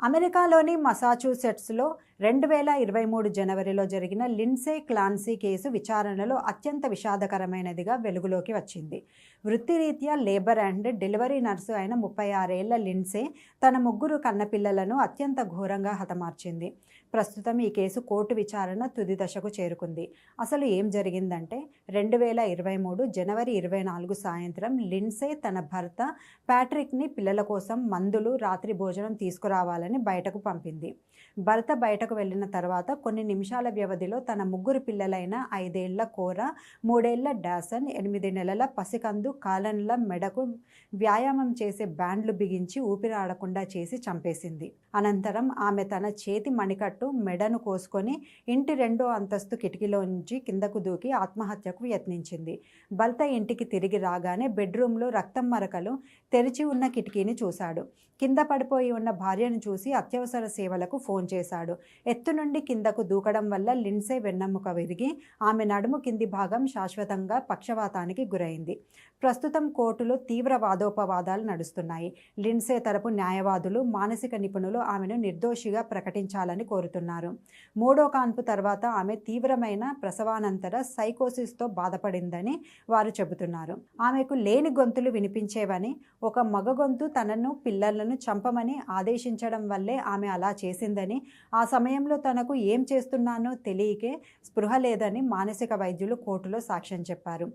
అమెరికాలోని మసాచ్యూసెట్స్లో 2023 జనవరిలో జరిగిన లిండ్సే క్లాన్సీ కేసు విచారణలో అత్యంత విషాదకరమైనదిగా వెలుగులోకి వచ్చింది. వృత్తిరీత్యా లేబర్ అండ్ డెలివరీ నర్సు అయిన 36 ఏళ్ల లిండ్సే తన ముగ్గురు కన్నపిల్లలను అత్యంత ఘోరంగా హతమార్చింది. ప్రస్తుతం ఈ కేసు కోర్టు విచారణ తుది దశకు చేరుకుంది. అసలు ఏం జరిగిందంటే 2023 జనవరి 24 సాయంత్రం లిండ్సే తన భర్త ప్యాట్రిక్ని పిల్లల కోసం మందులు, రాత్రి భోజనం తీసుకురావాలని బయటకు పంపింది. భర్త బయటకు వెళ్ళిన తర్వాత కొన్ని నిమిషాల వ్యవధిలో తన ముగ్గురు పిల్లలైన 5 ఏళ్ల కోరా, 3 ఏళ్ల డాసన్, 8 నెలల పసికందు కాలన్ల మెడకు వ్యాయామం చేసే బ్యాండ్లు బిగించి ఊపిరాడకుండా చేసి చంపేసింది. అనంతరం ఆమె తన చేతి మణికట్టు మెడను కోసుకొని ఇంటి 2వ అంతస్తు కిటికీలోంచి కిందకు దూకి ఆత్మహత్యకు యత్నించింది. భర్త ఇంటికి తిరిగి రాగానే బెడ్రూమ్లో రక్తం మరకలు, తెరిచి ఉన్న కిటికీని చూశాడు. కింద పడిపోయి ఉన్న భార్యను చూసి అత్యవసర సేవలకు ఫోన్ చేశాడు. ఎత్తు నుండి కిందకు దూకడం వల్ల లిండ్సే వెన్నెముక విరిగి ఆమె నడుము కింది భాగం శాశ్వతంగా పక్షవాతానికి గురైంది. ప్రస్తుతం కోర్టులో తీవ్ర వాదోపవాదాలు నడుస్తున్నాయి. లిండ్సే తరపు న్యాయవాదులు, మానసిక నిపుణులు ఆమెను నిర్దోషిగా ప్రకటించాలని కోరుతున్నారు. 3వ కాన్పు తర్వాత ఆమె తీవ్రమైన ప్రసవానంతర సైకోసిస్తో బాధపడిందని వారు చెబుతున్నారు. ఆమెకు లేని గొంతులు వినిపించేవని, ఒక మగ గొంతు తనను, పిల్లలను చంపమని ఆదేశించడం వల్లే ఆమె అలా చేసిందని, ఆ సమయంలో తనకు ఏం చేస్తున్నానో తెలియకే స్పృహ లేదని మానసిక వైద్యులు కోర్టులో సాక్ష్యం చెప్పారు.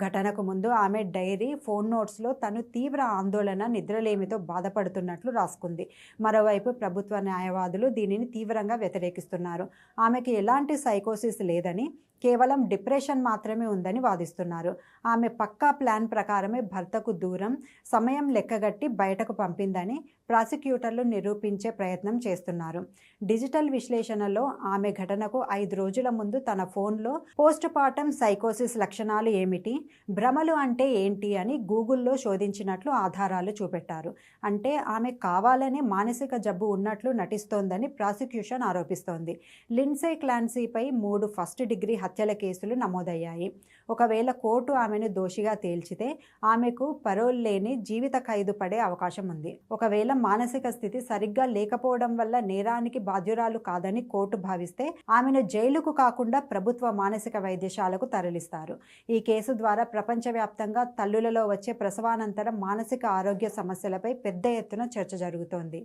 ఘటనకు ముందు ఆమె డైరీ, ఫోన్ నోట్స్లో తను తీవ్ర ఆందోళన, నిద్రలేమితో బాధపడుతున్నట్లు రాసుకుంది. మరోవైపు ప్రభుత్వ న్యాయవాదులు దీనిని తీవ్రంగా వ్యతిరేకిస్తున్నారు. ఆమెకి ఎలాంటి సైకోసిస్ లేదని, కేవలం డిప్రెషన్ మాత్రమే ఉందని వాదిస్తున్నారు. ఆమె పక్కా ప్లాన్ ప్రకారమే భర్తకు దూరం, సమయం లెక్కగట్టి బయటకు పంపిందని ప్రాసిక్యూటర్లు నిరూపించే ప్రయత్నం చేస్తున్నారు. డిజిటల్ విశ్లేషణలో ఆమె ఘటనకు 5 రోజుల ముందు తన ఫోన్లో పోస్ట్ పార్టం సైకోసిస్ లక్షణాలు ఏమిటి, భ్రమలు అంటే ఏంటి అని గూగుల్లో శోధించినట్లు ఆధారాలు చూపెట్టారు. అంటే ఆమె కావాలనే మానసిక జబ్బు ఉన్నట్లు నటిస్తోందని ప్రాసిక్యూషన్ ఆరోపిస్తోంది. లిండ్సే క్లాన్సీపై 3 ఫస్ట్ డిగ్రీ హత్యల కేసులు నమోదయ్యాయి. ఒకవేళ కోర్టు ఆమెను దోషిగా తేల్చితే ఆమెకు పరోల్ లేని జీవిత ఖైదు పడే అవకాశం ఉంది. ఒకవేళ మానసిక స్థితి సరిగ్గా లేకపోవడం వల్ల నేరానికి బాధ్యురాలు కాదని కోర్టు భావిస్తే ఆమెను జైలుకు కాకుండా ప్రభుత్వ మానసిక వైద్యశాలకు తరలిస్తారు. ఈ కేసు ద్వారా ప్రపంచవ్యాప్తంగా తల్లులలో వచ్చే ప్రసవానంతర మానసిక ఆరోగ్య సమస్యలపై పెద్ద ఎత్తున చర్చ జరుగుతోంది.